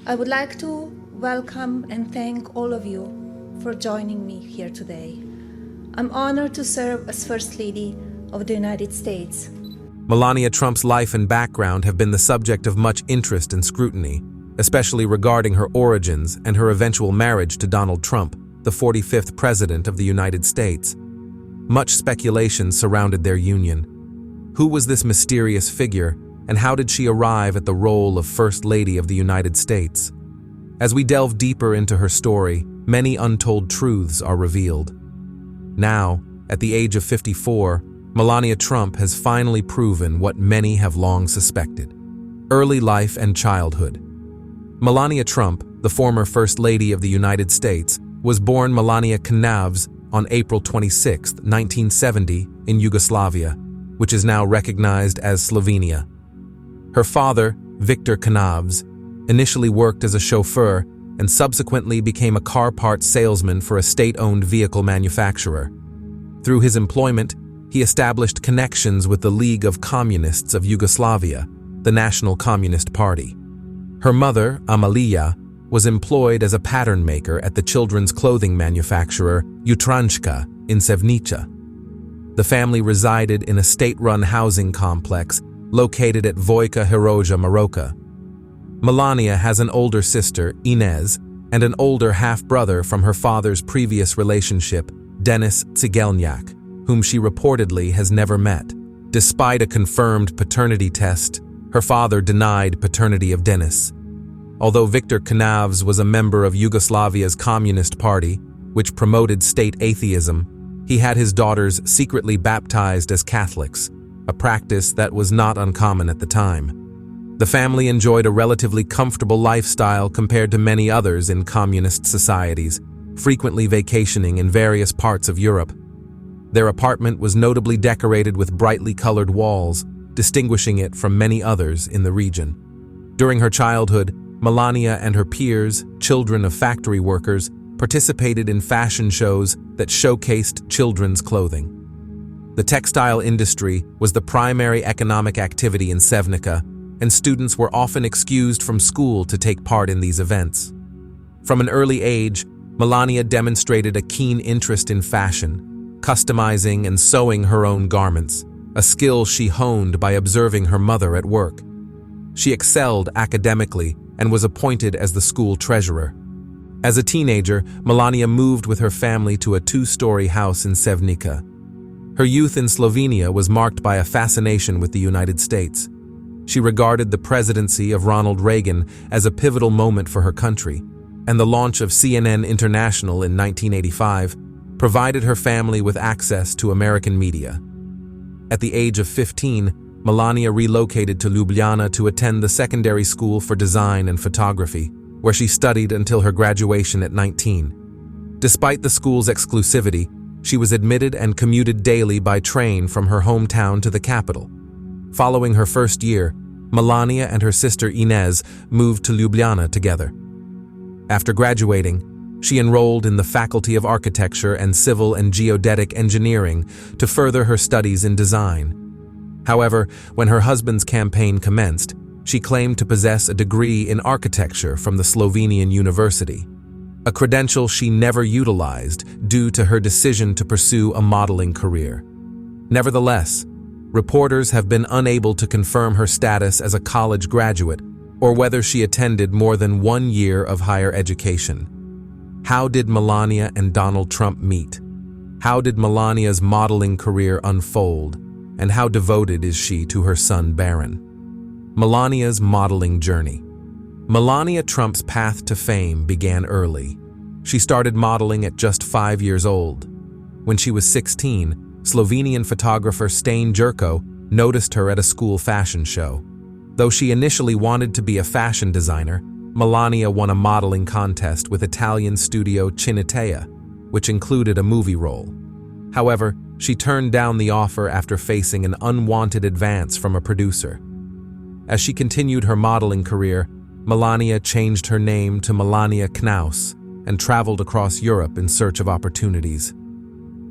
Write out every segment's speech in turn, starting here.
I would like to welcome and thank all of you for joining me here today. I'm honored to serve as First Lady of the United States. Melania Trump's life and background have been the subject of much interest and scrutiny, especially regarding her origins and her eventual marriage to Donald Trump, the 45th President of the United States. Much speculation surrounded their union. Who was this mysterious figure, and how did she arrive at the role of First Lady of the United States? As we delve deeper into her story, many untold truths are revealed. Now, at the age of 54, Melania Trump has finally proven what many have long suspected. Early life and childhood. Melania Trump, the former First Lady of the United States, was born Melania Knavs on April 26, 1970, in Yugoslavia, which is now recognized as Slovenia. Her father, Victor Knavs, initially worked as a chauffeur and subsequently became a car parts salesman for a state-owned vehicle manufacturer. Through his employment, he established connections with the League of Communists of Yugoslavia, the National Communist Party. Her mother, Amalia, was employed as a pattern maker at the children's clothing manufacturer Jutranjka in Sevnica. The family resided in a state-run housing complex located at Vojka Heroja, Maroka. Melania has an older sister, Inez, and an older half-brother from her father's previous relationship, Denis Tsigelniak, whom she reportedly has never met. Despite a confirmed paternity test, her father denied paternity of Denis. Although Victor Knavs was a member of Yugoslavia's Communist Party, which promoted state atheism, he had his daughters secretly baptized as Catholics, a practice that was not uncommon at the time. The family enjoyed a relatively comfortable lifestyle compared to many others in communist societies, frequently vacationing in various parts of Europe. Their apartment was notably decorated with brightly colored walls, distinguishing it from many others in the region. During her childhood, Melania and her peers, children of factory workers, participated in fashion shows that showcased children's clothing. The textile industry was the primary economic activity in Sevnica, and students were often excused from school to take part in these events. From an early age, Melania demonstrated a keen interest in fashion, customizing and sewing her own garments, a skill she honed by observing her mother at work. She excelled academically and was appointed as the school treasurer. As a teenager, Melania moved with her family to a two-story house in Sevnica. Her youth in Slovenia was marked by a fascination with the United States. She regarded the presidency of Ronald Reagan as a pivotal moment for her country, and the launch of CNN International in 1985 provided her family with access to American media. At the age of 15, Melania relocated to Ljubljana to attend the secondary school for design and photography, where she studied until her graduation at 19. Despite the school's exclusivity, she was admitted and commuted daily by train from her hometown to the capital. Following her first year, Melania and her sister Inez moved to Ljubljana together. After graduating, she enrolled in the Faculty of Architecture and Civil and Geodetic Engineering to further her studies in design. However, when her husband's campaign commenced, she claimed to possess a degree in architecture from the Slovenian University, a credential she never utilized due to her decision to pursue a modeling career. Nevertheless, reporters have been unable to confirm her status as a college graduate or whether she attended more than 1 year of higher education. How did Melania and Donald Trump meet? How did Melania's modeling career unfold? And how devoted is she to her son Barron? Melania's modeling journey. Melania Trump's path to fame began early. She started modeling at just 5 years old. When she was 16, Slovenian photographer Stane Jurko noticed her at a school fashion show. Though she initially wanted to be a fashion designer, Melania won a modeling contest with Italian studio Cinetea, which included a movie role. However, she turned down the offer after facing an unwanted advance from a producer. As she continued her modeling career, Melania changed her name to Melania Knaus and traveled across Europe in search of opportunities.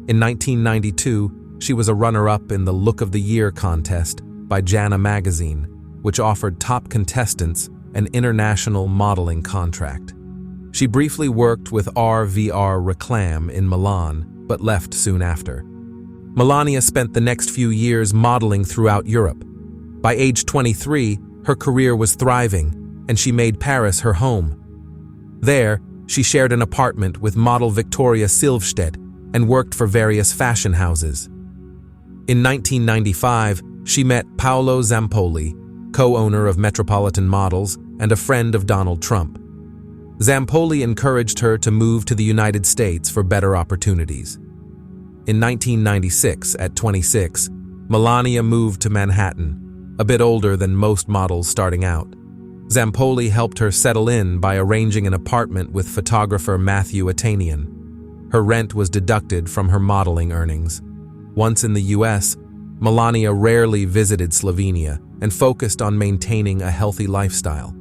In 1992, she was a runner-up in the Look of the Year contest by Jana magazine, which offered top contestants an international modeling contract. She briefly worked with RVR Reclam in Milan, but left soon after. Melania spent the next few years modeling throughout Europe. By age 23, her career was thriving, and she made Paris her home. There, she shared an apartment with model Victoria Silvstedt and worked for various fashion houses. In 1995, she met Paolo Zampoli, co-owner of Metropolitan Models and a friend of Donald Trump. Zampoli encouraged her to move to the United States for better opportunities. In 1996, at 26, Melania moved to Manhattan, a bit older than most models starting out. Zampoli helped her settle in by arranging an apartment with photographer Matthew Atanian. Her rent was deducted from her modeling earnings. Once in the US, Melania rarely visited Slovenia and focused on maintaining a healthy lifestyle.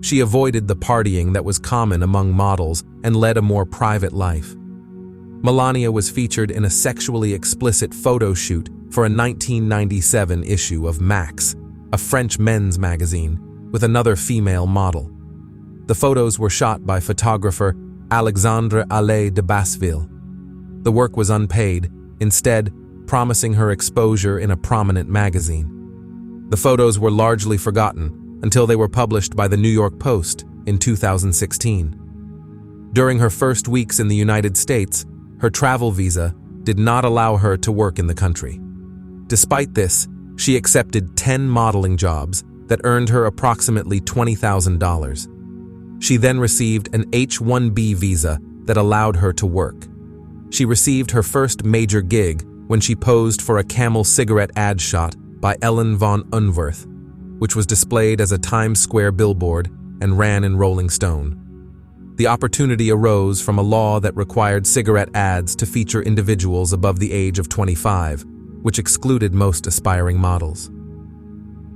She avoided the partying that was common among models and led a more private life. Melania was featured in a sexually explicit photo shoot for a 1997 issue of Max, a French men's magazine, with another female model. The photos were shot by photographer Alexandre Allais de Basseville. The work was unpaid, instead promising her exposure in a prominent magazine. The photos were largely forgotten until they were published by the New York Post in 2016. During her first weeks in the United States, her travel visa did not allow her to work in the country. Despite this, she accepted 10 modeling jobs that earned her approximately $20,000. She then received an H-1B visa that allowed her to work. She received her first major gig when she posed for a Camel cigarette ad shot by Ellen von Unwerth, which was displayed as a Times Square billboard and ran in Rolling Stone. The opportunity arose from a law that required cigarette ads to feature individuals above the age of 25, which excluded most aspiring models.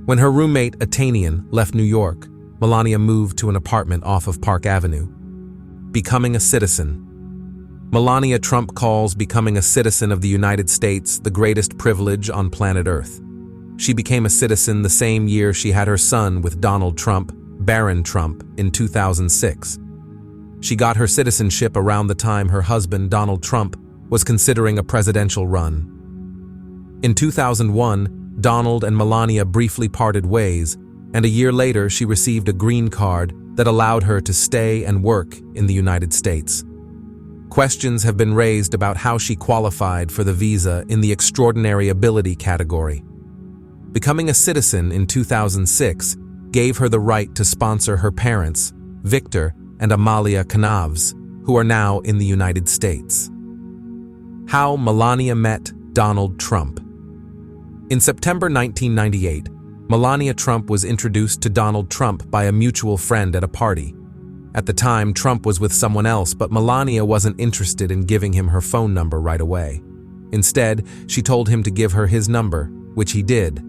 When her roommate Atanian left New York, Melania moved to an apartment off of Park Avenue. Becoming a citizen. Melania Trump calls becoming a citizen of the United States the greatest privilege on planet Earth. She became a citizen the same year she had her son with Donald Trump, Barron Trump, in 2006. She got her citizenship around the time her husband, Donald Trump, was considering a presidential run. In 2001, Donald and Melania briefly parted ways, and a year later she received a green card that allowed her to stay and work in the United States. Questions have been raised about how she qualified for the visa in the extraordinary ability category. Becoming a citizen in 2006 gave her the right to sponsor her parents, Victor and Amalia Knavs, who are now in the United States. How Melania met Donald Trump. In September 1998, Melania Trump was introduced to Donald Trump by a mutual friend at a party. At the time, Trump was with someone else, but Melania wasn't interested in giving him her phone number right away. Instead, she told him to give her his number, which he did.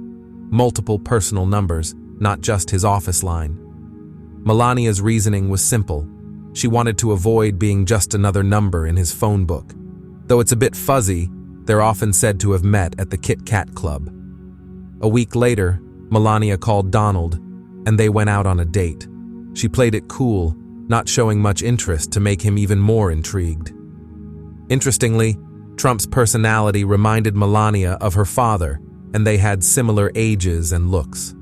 Multiple personal numbers, not just his office line. Melania's reasoning was simple. She wanted to avoid being just another number in his phone book. Though it's a bit fuzzy, they're often said to have met at the Kit Kat Club. A week later, Melania called Donald, and they went out on a date. She played it cool, not showing much interest to make him even more intrigued. Interestingly, Trump's personality reminded Melania of her father, and they had similar ages and looks.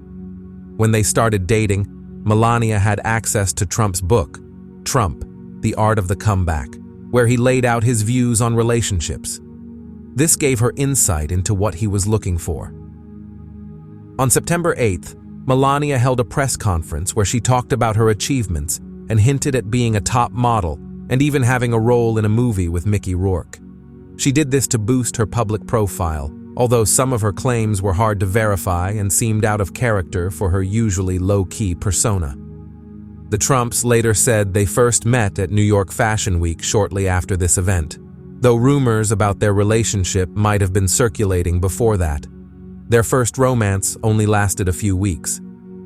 When they started dating, Melania had access to Trump's book, Trump, The Art of the Comeback, where he laid out his views on relationships. This gave her insight into what he was looking for. On September 8th, Melania held a press conference where she talked about her achievements and hinted at being a top model and even having a role in a movie with Mickey Rourke. She did this to boost her public profile, although some of her claims were hard to verify and seemed out of character for her usually low-key persona. The Trumps later said they first met at New York Fashion Week shortly after this event, though rumors about their relationship might have been circulating before that. Their first romance only lasted a few weeks.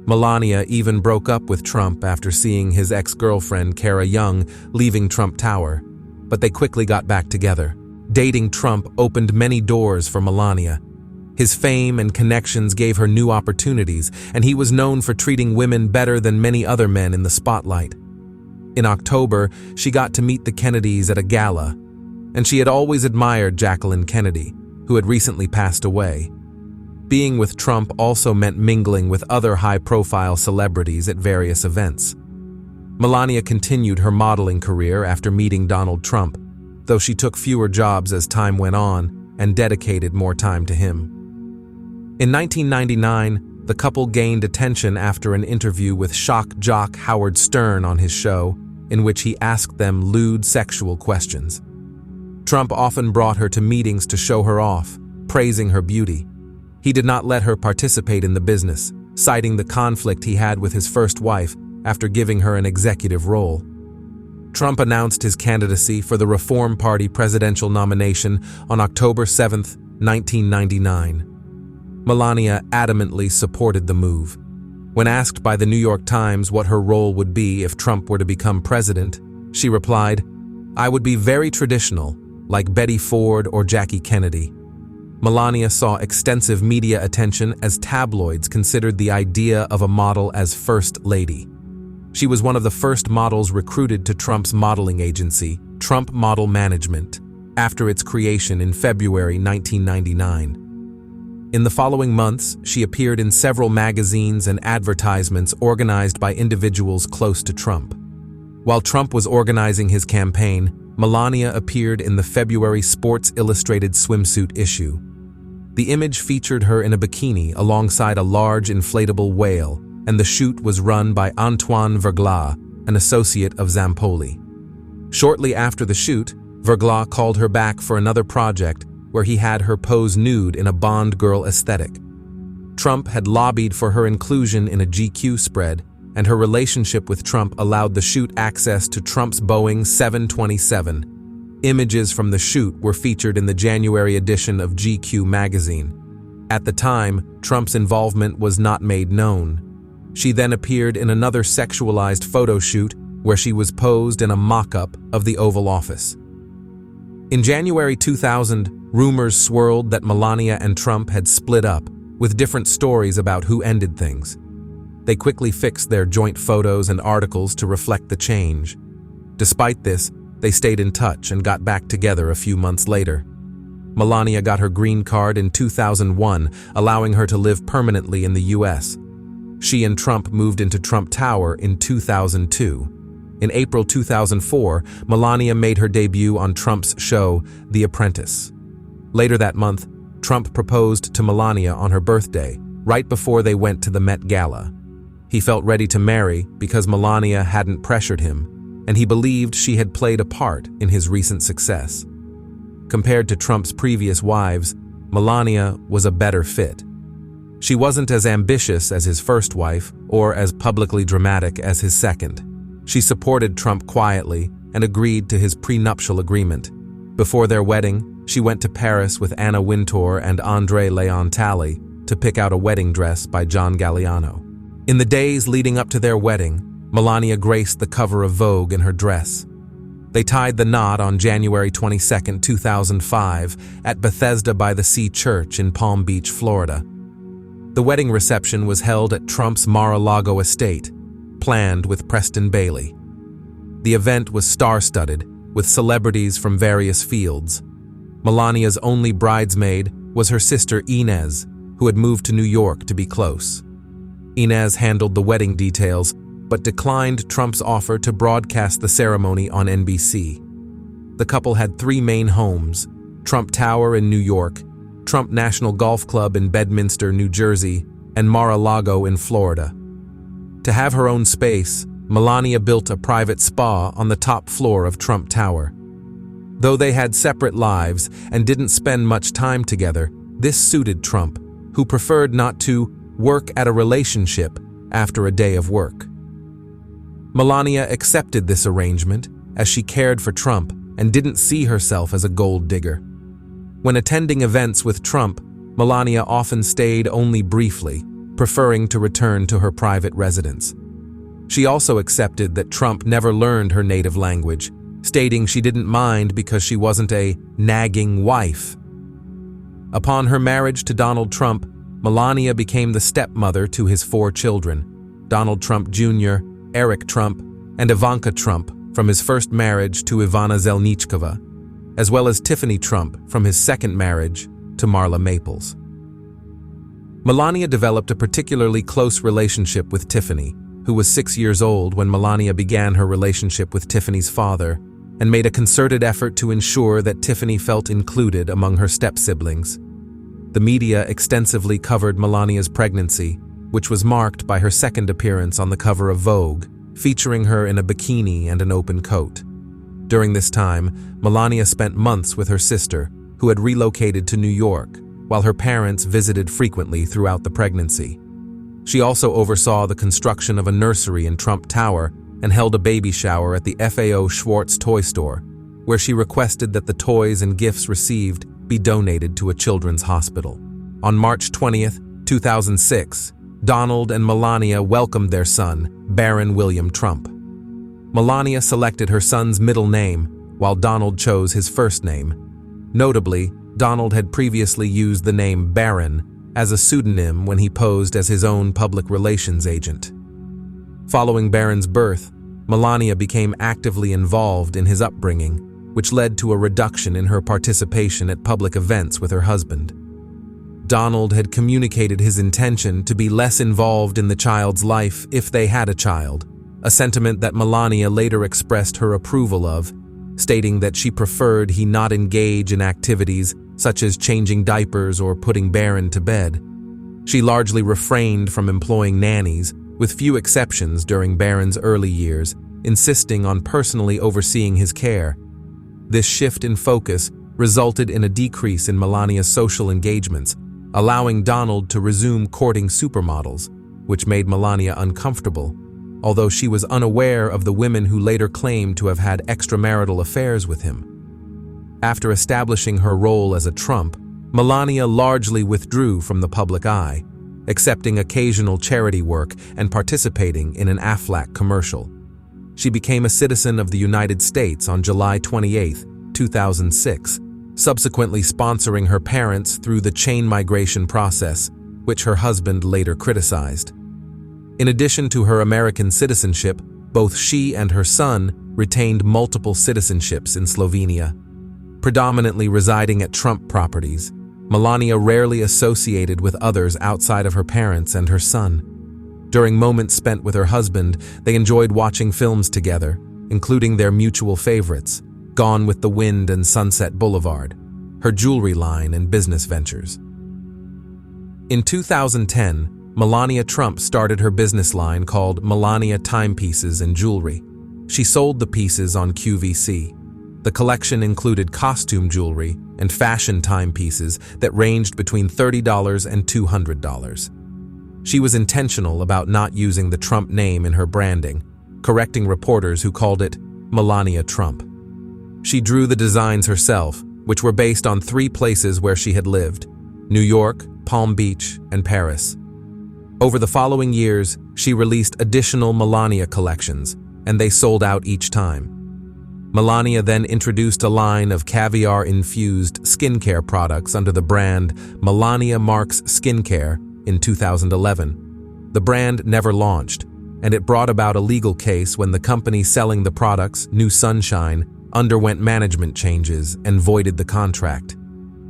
Melania even broke up with Trump after seeing his ex-girlfriend Kara Young leaving Trump Tower, but they quickly got back together. Dating Trump opened many doors for Melania. His fame and connections gave her new opportunities, and he was known for treating women better than many other men in the spotlight. In October, she got to meet the Kennedys at a gala, and she had always admired Jacqueline Kennedy, who had recently passed away. Being with Trump also meant mingling with other high-profile celebrities at various events. Melania continued her modeling career after meeting Donald Trump, though she took fewer jobs as time went on and dedicated more time to him. In 1999, the couple gained attention after an interview with shock jock Howard Stern on his show, in which he asked them lewd sexual questions. Trump often brought her to meetings to show her off, praising her beauty. He did not let her participate in the business, citing the conflict he had with his first wife after giving her an executive role. Trump announced his candidacy for the Reform Party presidential nomination on October 7, 1999. Melania adamantly supported the move. When asked by the New York Times what her role would be if Trump were to become president, she replied, "I would be very traditional, like Betty Ford or Jackie Kennedy." Melania saw extensive media attention as tabloids considered the idea of a model as First Lady. She was one of the first models recruited to Trump's modeling agency, Trump Model Management, after its creation in February 1999. In the following months, she appeared in several magazines and advertisements organized by individuals close to Trump. While Trump was organizing his campaign, Melania appeared in the February Sports Illustrated swimsuit issue. The image featured her in a bikini alongside a large inflatable whale, and the shoot was run by Antoine Verglas, an associate of Zampoli. Shortly after the shoot, Verglas called her back for another project where he had her pose nude in a Bond girl aesthetic. Trump had lobbied for her inclusion in a GQ spread, and her relationship with Trump allowed the shoot access to Trump's Boeing 727. Images from the shoot were featured in the January edition of GQ magazine. At the time, Trump's involvement was not made known. She then appeared in another sexualized photo shoot where she was posed in a mock-up of the Oval Office. In January 2000, rumors swirled that Melania and Trump had split up, with different stories about who ended things. They quickly fixed their joint photos and articles to reflect the change. Despite this, they stayed in touch and got back together a few months later. Melania got her green card in 2001, allowing her to live permanently in the U.S. She and Trump moved into Trump Tower in 2002. In April 2004, Melania made her debut on Trump's show, The Apprentice. Later that month, Trump proposed to Melania on her birthday, right before they went to the Met Gala. He felt ready to marry because Melania hadn't pressured him, and he believed she had played a part in his recent success. Compared to Trump's previous wives, Melania was a better fit. She wasn't as ambitious as his first wife or as publicly dramatic as his second. She supported Trump quietly and agreed to his prenuptial agreement. Before their wedding, she went to Paris with Anna Wintour and André Léon Talley to pick out a wedding dress by John Galliano. In the days leading up to their wedding, Melania graced the cover of Vogue in her dress. They tied the knot on January 22, 2005, at Bethesda by the Sea Church in Palm Beach, Florida. The wedding reception was held at Trump's Mar-a-Lago estate, planned with Preston Bailey. The event was star-studded, with celebrities from various fields. Melania's only bridesmaid was her sister Inez, who had moved to New York to be close. Inez handled the wedding details, but declined Trump's offer to broadcast the ceremony on NBC. The couple had three main homes: Trump Tower in New York, Trump National Golf Club in Bedminster, New Jersey, and Mar-a-Lago in Florida. To have her own space, Melania built a private spa on the top floor of Trump Tower. Though they had separate lives and didn't spend much time together, this suited Trump, who preferred not to work at a relationship after a day of work. Melania accepted this arrangement as she cared for Trump and didn't see herself as a gold digger. When attending events with Trump, Melania often stayed only briefly, preferring to return to her private residence. She also accepted that Trump never learned her native language, stating she didn't mind because she wasn't a nagging wife. Upon her marriage to Donald Trump, Melania became the stepmother to his 4 children, Donald Trump Jr., Eric Trump, and Ivanka Trump from his first marriage to Ivana Zelnichkova, as well as Tiffany Trump from his second marriage to Marla Maples. Melania developed a particularly close relationship with Tiffany, who was 6 years old when Melania began her relationship with Tiffany's father, and made a concerted effort to ensure that Tiffany felt included among her step-siblings. The media extensively covered Melania's pregnancy, which was marked by her second appearance on the cover of Vogue, featuring her in a bikini and an open coat. During this time, Melania spent months with her sister, who had relocated to New York, while her parents visited frequently throughout the pregnancy. She also oversaw the construction of a nursery in Trump Tower and held a baby shower at the FAO Schwartz toy store, where she requested that the toys and gifts received be donated to a children's hospital. On March 20th, 2006, Donald and Melania welcomed their son, Baron William Trump. Melania selected her son's middle name, while Donald chose his first name. Notably, Donald had previously used the name Baron as a pseudonym when he posed as his own public relations agent. Following Baron's birth, Melania became actively involved in his upbringing, which led to a reduction in her participation at public events with her husband. Donald had communicated his intention to be less involved in the child's life if they had a child, a sentiment that Melania later expressed her approval of, stating that she preferred he not engage in activities such as changing diapers or putting Baron to bed. She largely refrained from employing nannies, with few exceptions during Baron's early years, insisting on personally overseeing his care. This shift in focus resulted in a decrease in Melania's social engagements, allowing Donald to resume courting supermodels, which made Melania uncomfortable, although she was unaware of the women who later claimed to have had extramarital affairs with him. After establishing her role as a Trump, Melania largely withdrew from the public eye, accepting occasional charity work and participating in an Aflac commercial. She became a citizen of the United States on July 28, 2006, subsequently sponsoring her parents through the chain migration process, which her husband later criticized. In addition to her American citizenship, both she and her son retained multiple citizenships in Slovenia. Predominantly residing at Trump properties, Melania rarely associated with others outside of her parents and her son. During moments spent with her husband, they enjoyed watching films together, including their mutual favorites, Gone with the Wind and Sunset Boulevard, her jewelry line and business ventures. In 2010, Melania Trump started her business line called Melania Timepieces and Jewelry. She sold the pieces on QVC. The collection included costume jewelry and fashion timepieces that ranged between $30 and $200. She was intentional about not using the Trump name in her branding, correcting reporters who called it Melania Trump. She drew the designs herself, which were based on 3 places where she had lived: New York, Palm Beach, and Paris. Over the following years, she released additional Melania collections, and they sold out each time. Melania then introduced a line of caviar-infused skincare products under the brand Melania Marks Skincare in 2011. The brand never launched, and it brought about a legal case when the company selling the products, New Sunshine, underwent management changes and voided the contract.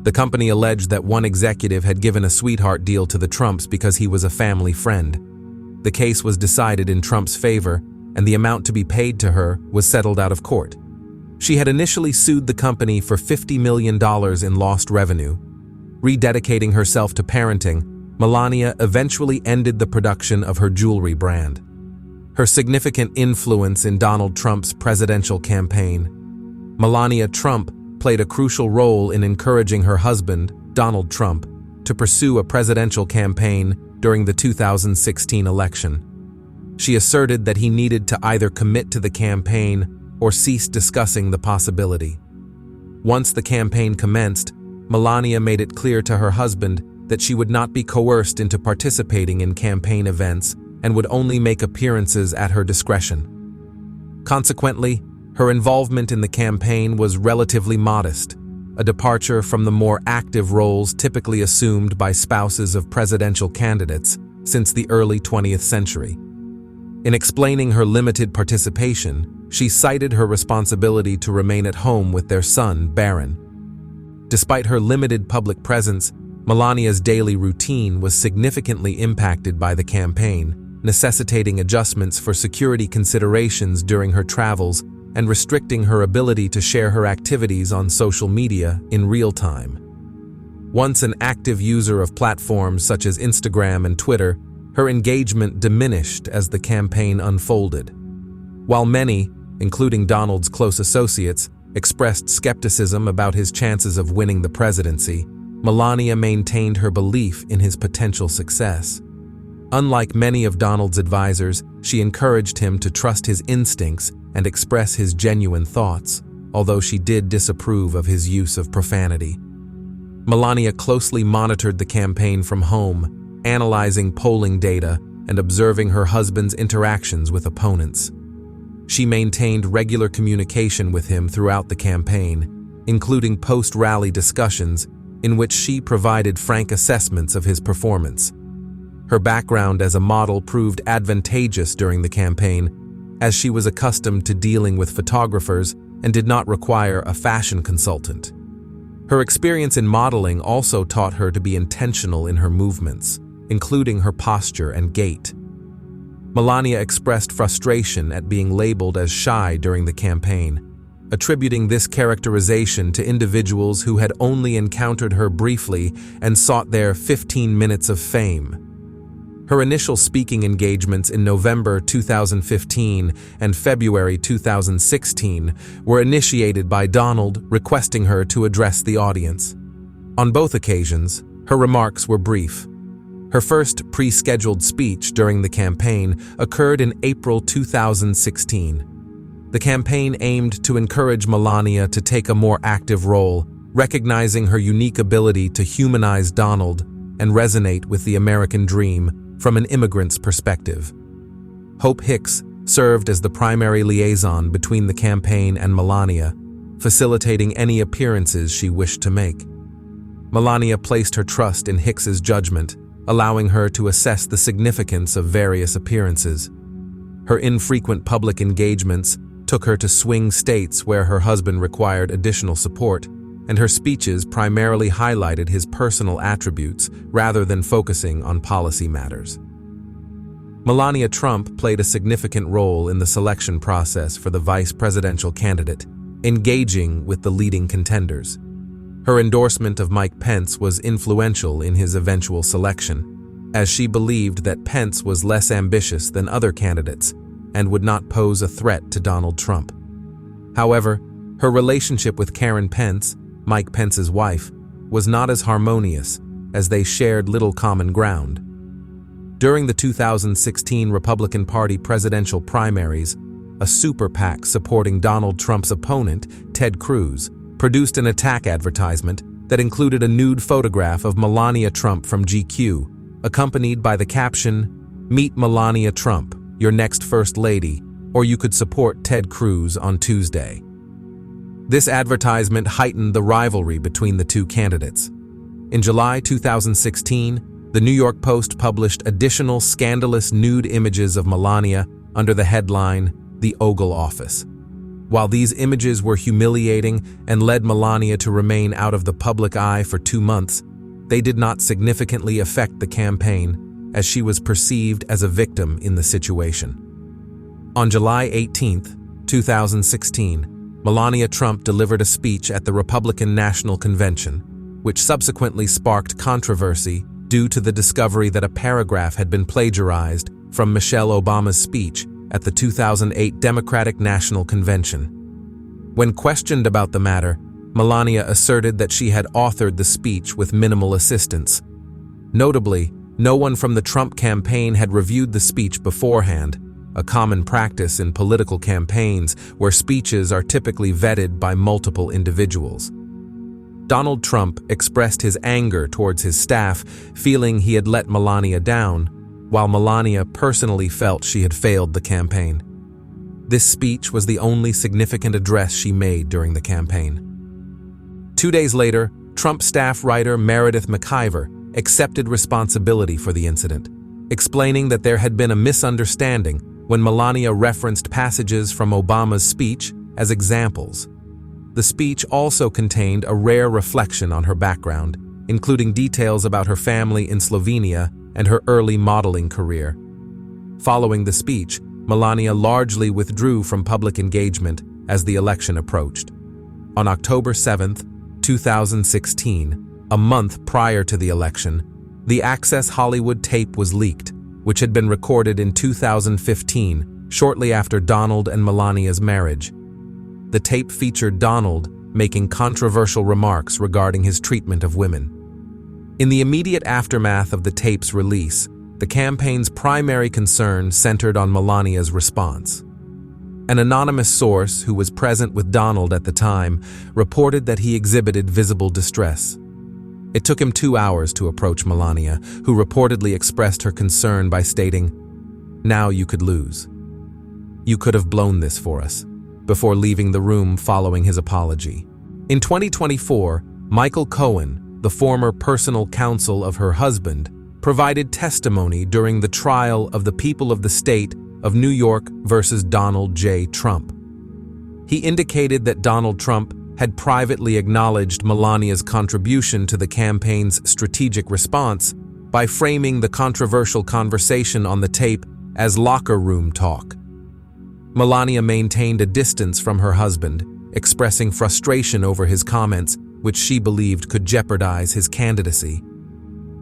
The company alleged that one executive had given a sweetheart deal to the Trumps because he was a family friend. The case was decided in Trump's favor, and the amount to be paid to her was settled out of court. She had initially sued the company for $50 million in lost revenue. Rededicating herself to parenting, Melania eventually ended the production of her jewelry brand. Her significant influence in Donald Trump's presidential campaign. Melania Trump played a crucial role in encouraging her husband, Donald Trump, to pursue a presidential campaign during the 2016 election. She asserted that he needed to either commit to the campaign or cease discussing the possibility. Once the campaign commenced, Melania made it clear to her husband that she would not be coerced into participating in campaign events and would only make appearances at her discretion. Consequently, her involvement in the campaign was relatively modest, a departure from the more active roles typically assumed by spouses of presidential candidates since the early 20th century. In explaining her limited participation, she cited her responsibility to remain at home with their son, Barron. Despite her limited public presence, Melania's daily routine was significantly impacted by the campaign, necessitating adjustments for security considerations during her travels and restricting her ability to share her activities on social media in real time. Once an active user of platforms such as Instagram and Twitter, her engagement diminished as the campaign unfolded. While many, including Donald's close associates, expressed skepticism about his chances of winning the presidency, Melania maintained her belief in his potential success. Unlike many of Donald's advisors, she encouraged him to trust his instincts and express his genuine thoughts, although she did disapprove of his use of profanity. Melania closely monitored the campaign from home, analyzing polling data and observing her husband's interactions with opponents. She maintained regular communication with him throughout the campaign, including post-rally discussions in which she provided frank assessments of his performance. Her background as a model proved advantageous during the campaign, as she was accustomed to dealing with photographers and did not require a fashion consultant. Her experience in modeling also taught her to be intentional in her movements, including her posture and gait. Melania expressed frustration at being labeled as shy during the campaign, attributing this characterization to individuals who had only encountered her briefly and sought their 15 minutes of fame. Her initial speaking engagements in November 2015 and February 2016 were initiated by Donald requesting her to address the audience. On both occasions, her remarks were brief. Her first pre-scheduled speech during the campaign occurred in April 2016. The campaign aimed to encourage Melania to take a more active role, recognizing her unique ability to humanize Donald and resonate with the American dream from an immigrant's perspective. Hope Hicks served as the primary liaison between the campaign and Melania, facilitating any appearances she wished to make. Melania placed her trust in Hicks's judgment, allowing her to assess the significance of various appearances. Her infrequent public engagements took her to swing states where her husband required additional support, and her speeches primarily highlighted his personal attributes rather than focusing on policy matters. Melania Trump played a significant role in the selection process for the vice presidential candidate, engaging with the leading contenders. Her endorsement of Mike Pence was influential in his eventual selection, as she believed that Pence was less ambitious than other candidates and would not pose a threat to Donald Trump. However, her relationship with Karen Pence, Mike Pence's wife, was not as harmonious, as they shared little common ground. During the 2016 Republican Party presidential primaries, a super PAC supporting Donald Trump's opponent, Ted Cruz, produced an attack advertisement that included a nude photograph of Melania Trump from GQ, accompanied by the caption, "Meet Melania Trump, your next First Lady, or you could support Ted Cruz on Tuesday." This advertisement heightened the rivalry between the two candidates. In July 2016, the New York Post published additional scandalous nude images of Melania under the headline, "The Ogle Office." While these images were humiliating and led Melania to remain out of the public eye for 2 months, they did not significantly affect the campaign, as she was perceived as a victim in the situation. On July 18, 2016, Melania Trump delivered a speech at the Republican National Convention, which subsequently sparked controversy due to the discovery that a paragraph had been plagiarized from Michelle Obama's speech at the 2008 Democratic National Convention. When questioned about the matter, Melania asserted that she had authored the speech with minimal assistance. Notably, no one from the Trump campaign had reviewed the speech beforehand, a common practice in political campaigns where speeches are typically vetted by multiple individuals. Donald Trump expressed his anger towards his staff, feeling he had let Melania down, while Melania personally felt she had failed the campaign. This speech was the only significant address she made during the campaign. 2 days later, Trump staff writer Meredith McIver accepted responsibility for the incident, explaining that there had been a misunderstanding when Melania referenced passages from Obama's speech as examples. The speech also contained a rare reflection on her background, including details about her family in Slovenia and her early modeling career. Following the speech, Melania largely withdrew from public engagement as the election approached. On October 7, 2016, a month prior to the election, the Access Hollywood tape was leaked, which had been recorded in 2015, shortly after Donald and Melania's marriage. The tape featured Donald making controversial remarks regarding his treatment of women. In the immediate aftermath of the tape's release, the campaign's primary concern centered on Melania's response. An anonymous source who was present with Donald at the time reported that he exhibited visible distress. It took him 2 hours to approach Melania, who reportedly expressed her concern by stating, "Now you could lose. You could have blown this for us," before leaving the room following his apology. In 2024, Michael Cohen, the former personal counsel of her husband, provided testimony during the trial of the people of the state of New York versus Donald J. Trump. He indicated that Donald Trump had privately acknowledged Melania's contribution to the campaign's strategic response by framing the controversial conversation on the tape as locker room talk. Melania maintained a distance from her husband, expressing frustration over his comments, which she believed could jeopardize his candidacy.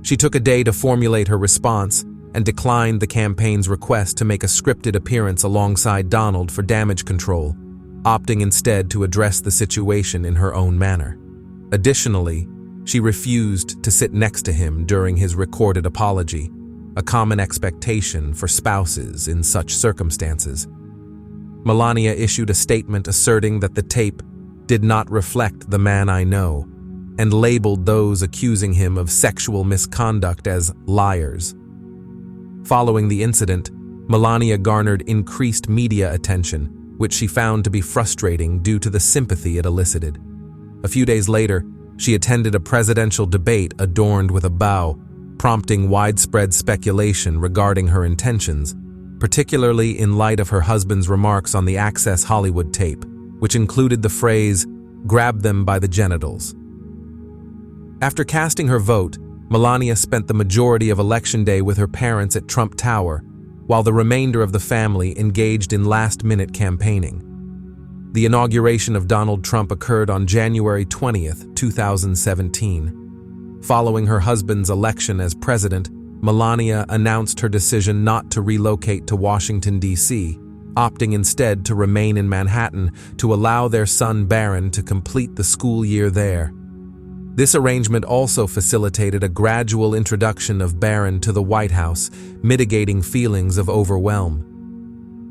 She took a day to formulate her response and declined the campaign's request to make a scripted appearance alongside Donald for damage control, opting instead to address the situation in her own manner. Additionally, she refused to sit next to him during his recorded apology, a common expectation for spouses in such circumstances. Melania issued a statement asserting that the tape did not reflect the man I know, and labeled those accusing him of sexual misconduct as liars. Following the incident, Melania garnered increased media attention, which she found to be frustrating due to the sympathy it elicited. A few days later, she attended a presidential debate adorned with a bow, prompting widespread speculation regarding her intentions, particularly in light of her husband's remarks on the Access Hollywood tape, which included the phrase, "grab them by the genitals." After casting her vote, Melania spent the majority of Election Day with her parents at Trump Tower, while the remainder of the family engaged in last-minute campaigning. The inauguration of Donald Trump occurred on January 20, 2017. Following her husband's election as president, Melania announced her decision not to relocate to Washington, D.C., opting instead to remain in Manhattan to allow their son Barron to complete the school year there. This arrangement also facilitated a gradual introduction of Barron to the White House, mitigating feelings of overwhelm.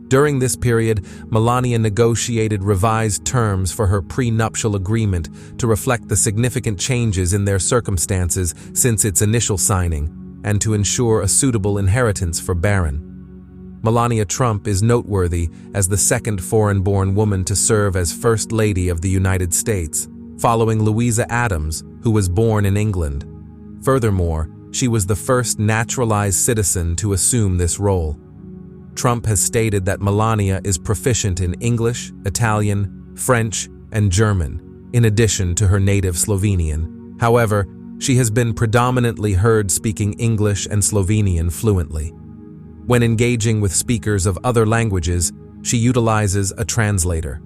During this period, Melania negotiated revised terms for her prenuptial agreement to reflect the significant changes in their circumstances since its initial signing, and to ensure a suitable inheritance for Barron. Melania Trump is noteworthy as the second foreign-born woman to serve as First Lady of the United States, following Louisa Adams, who was born in England. Furthermore, she was the first naturalized citizen to assume this role. Trump has stated that Melania is proficient in English, Italian, French, and German, in addition to her native Slovenian. However, she has been predominantly heard speaking English and Slovenian fluently. When engaging with speakers of other languages, she utilizes a translator.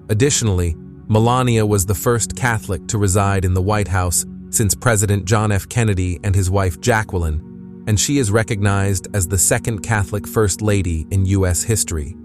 Additionally, Melania was the first Catholic to reside in the White House since President John F. Kennedy and his wife Jacqueline, and she is recognized as the second Catholic First Lady in U.S. history.